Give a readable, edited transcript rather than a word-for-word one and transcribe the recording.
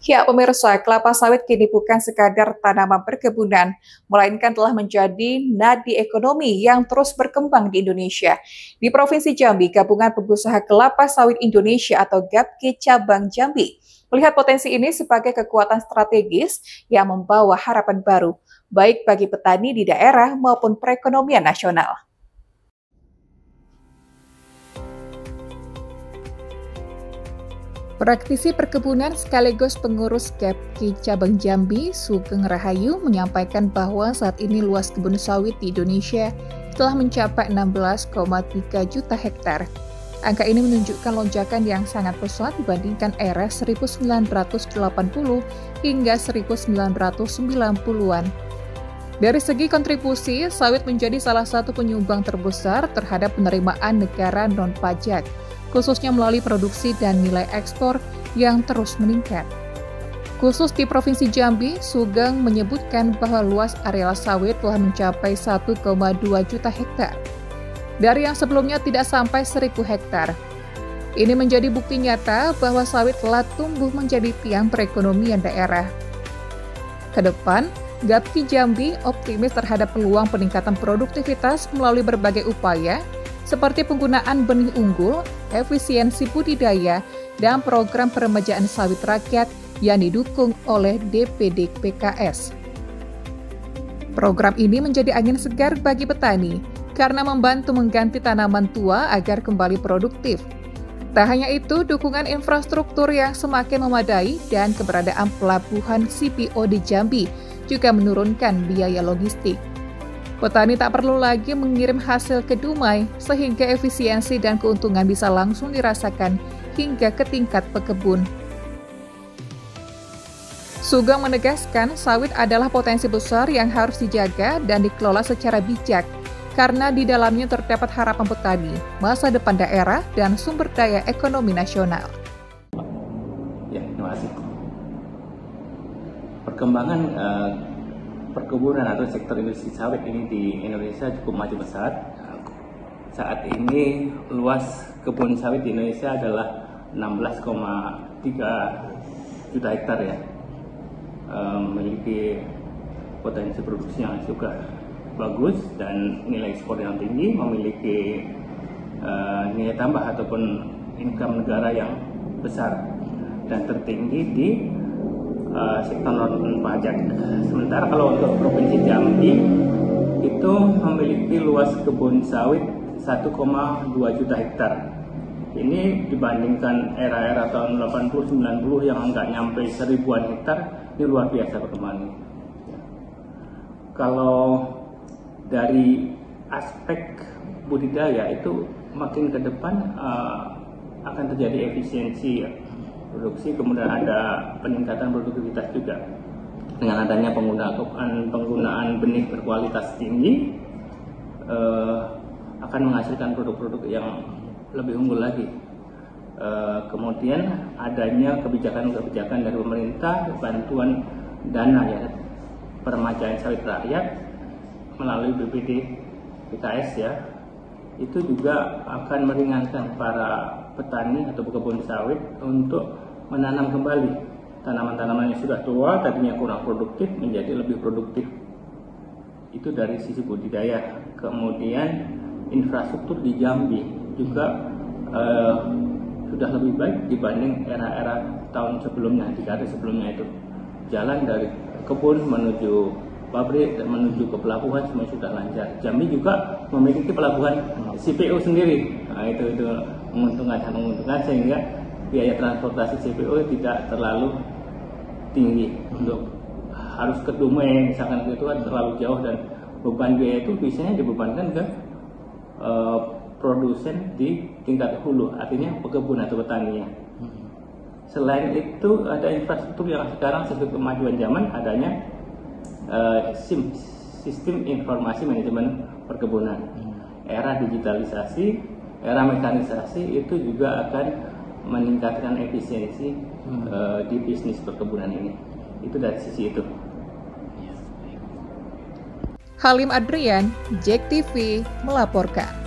Ya, pemirsa, kelapa sawit kini bukan sekadar tanaman perkebunan, melainkan telah menjadi nadi ekonomi yang terus berkembang di Indonesia. Di Provinsi Jambi, Gabungan Pengusaha Kelapa Sawit Indonesia atau GAPKI Cabang Jambi melihat potensi ini sebagai kekuatan strategis yang membawa harapan baru, baik bagi petani di daerah maupun perekonomian nasional. Praktisi perkebunan sekaligus pengurus GAPKI Cabang Jambi, Sugeng Rahayu, menyampaikan bahwa saat ini luas kebun sawit di Indonesia telah mencapai 16,3 juta hektar. Angka ini menunjukkan lonjakan yang sangat pesat dibandingkan era 1980 hingga 1990-an. Dari segi kontribusi, sawit menjadi salah satu penyumbang terbesar terhadap penerimaan negara non-pajak, khususnya melalui produksi dan nilai ekspor yang terus meningkat. Khusus di Provinsi Jambi, Sugeng menyebutkan bahwa luas areal sawit telah mencapai 1,2 juta hektar, dari yang sebelumnya tidak sampai 1.000 hektar. Ini menjadi bukti nyata bahwa sawit telah tumbuh menjadi tiang perekonomian daerah. Kedepan, GAPKI Jambi optimis terhadap peluang peningkatan produktivitas melalui berbagai upaya, seperti penggunaan benih unggul, efisiensi budidaya, dan program peremajaan sawit rakyat yang didukung oleh DPD PKS. Program ini menjadi angin segar bagi petani karena membantu mengganti tanaman tua agar kembali produktif. Tak hanya itu, dukungan infrastruktur yang semakin memadai dan keberadaan pelabuhan CPO di Jambi juga menurunkan biaya logistik. Petani tak perlu lagi mengirim hasil ke Dumai, sehingga efisiensi dan keuntungan bisa langsung dirasakan hingga ke tingkat pekebun. Sugeng menegaskan sawit adalah potensi besar yang harus dijaga dan dikelola secara bijak, karena di dalamnya terdapat harapan petani, masa depan daerah, dan sumber daya ekonomi nasional. Ya, terima kasih. Perkembangan perkebunan atau sektor industri sawit ini di Indonesia cukup maju pesat. Saat ini luas kebun sawit di Indonesia adalah 16,3 juta hektar ya. Memiliki potensi produksi yang juga bagus dan nilai ekspor yang tinggi, memiliki nilai tambah ataupun income negara yang besar dan tertinggi di sektor non-pajak. Sementara kalau untuk Provinsi Jambi itu memiliki luas kebun sawit 1,2 juta hektar. Ini dibandingkan era-era tahun 80-90 yang nggak nyampe 1000-an hektar, ini luar biasa perkembangannya. Kalau dari aspek budidaya itu makin ke depan akan terjadi efisiensi produksi, kemudian ada peningkatan produktivitas juga dengan adanya penggunaan benih berkualitas tinggi, akan menghasilkan produk-produk yang lebih unggul lagi. Kemudian adanya kebijakan-kebijakan dari pemerintah, bantuan dana ya peremajaan sawit rakyat melalui BPD PKS ya, itu juga akan meringankan para petani atau pekebun sawit untuk menanam kembali tanaman-tanaman yang sudah tua, tadinya kurang produktif menjadi lebih produktif. Itu dari sisi budidaya. Kemudian infrastruktur di Jambi juga sudah lebih baik dibanding era-era tahun sebelumnya, dekade sebelumnya itu. Jalan dari kebun menuju pabrik dan menuju ke pelabuhan semua sudah lancar. Jambi juga memiliki pelabuhan CPO sendiri. Nah, itu menguntungkan sehingga biaya transportasi CPO tidak terlalu tinggi. Untuk harus ke Dumai misalkan itu kan terlalu jauh dan beban biaya itu biasanya dibebankan ke produsen di tingkat hulu, artinya pekebun atau petaninya. Selain itu ada infrastruktur yang sekarang sesuai kemajuan zaman, adanya sistem informasi manajemen perkebunan. Era digitalisasi, era mekanisasi itu juga akan meningkatkan efisiensi di bisnis perkebunan ini. Itu dari sisi itu. Halim Adrian, JEK TV melaporkan.